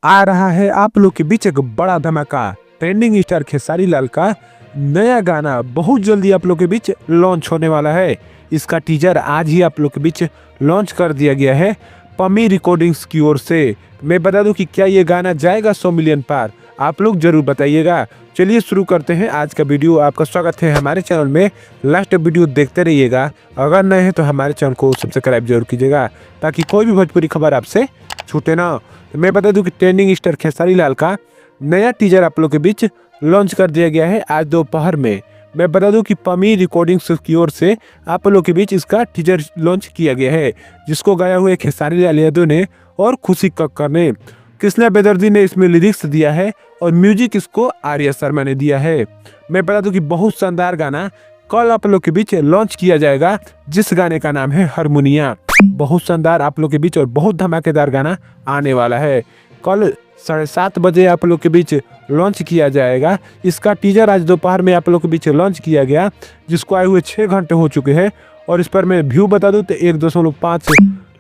आ रहा है आप लोग के बीच एक बड़ा धमाका। ट्रेंडिंग स्टार खेसारी लाल का नया गाना बहुत जल्दी आप लोग के बीच लॉन्च होने वाला है। इसका टीजर आज ही आप लोग के बीच लॉन्च कर दिया गया है पमी रिकॉर्डिंग्स की ओर से। मैं बता दूं कि क्या ये गाना जाएगा 100 मिलियन पार, आप लोग जरूर बताइएगा। चलिए शुरू करते हैं आज का वीडियो। आपका स्वागत है हमारे चैनल में, लास्ट वीडियो देखते रहिएगा। अगर नए हैं तो हमारे चैनल को सब्सक्राइब जरूर कीजिएगा ताकि कोई भी भोजपुरी खबर आपसे छूटे ना। मैं बता दूं कि ट्रेंडिंग स्टार खेसारी लाल का नया टीजर आप लोग के बीच लॉन्च कर दिया गया है आज दोपहर में। मैं बता दूं कि पमी रिकॉर्डिंग्स की ओर से आप लोग के बीच इसका टीजर लॉन्च किया गया है, जिसको गाया हुआ खेसारी लाल यादव ने और खुशी कक्कर ने। कृष्णा बेदर्जी ने इसमें लिरिक्स दिया है और म्यूजिक इसको आर्या शर्मा ने दिया है। मैं बता दूं कि बहुत शानदार गाना कल आप लोग के बीच लॉन्च किया जाएगा, जिस गाने का नाम है हारमोनिया। बहुत शानदार आप लोग के बीच और बहुत धमाकेदार गाना आने वाला है। कल 7:30 बजे आप लोग के बीच लॉन्च किया जाएगा। इसका टीजर आज दोपहर में आप लोग के बीच लॉन्च किया गया, जिसको आए हुए 6 घंटे हो चुके हैं। और इस पर मैं व्यू बता दूं तो 1.5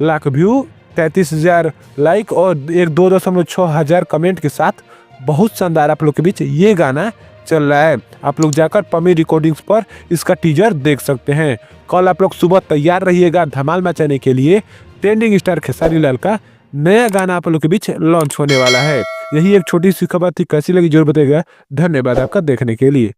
लाख व्यू, 33,000 लाइक और 2.6 हजार कमेंट के साथ बहुत शानदार आप लोग के बीच ये गाना चल रहा है। आप लोग जाकर पमी रिकॉर्डिंग्स पर इसका टीजर देख सकते हैं। कल आप लोग सुबह तैयार रहिएगा धमाल मचाने के लिए। ट्रेंडिंग स्टार खेसारी लाल का नया गाना आप लोग के बीच लॉन्च होने वाला है। यही एक छोटी सी खबर थी, कैसी लगी जरूर बताइएगा। धन्यवाद आपका देखने के लिए।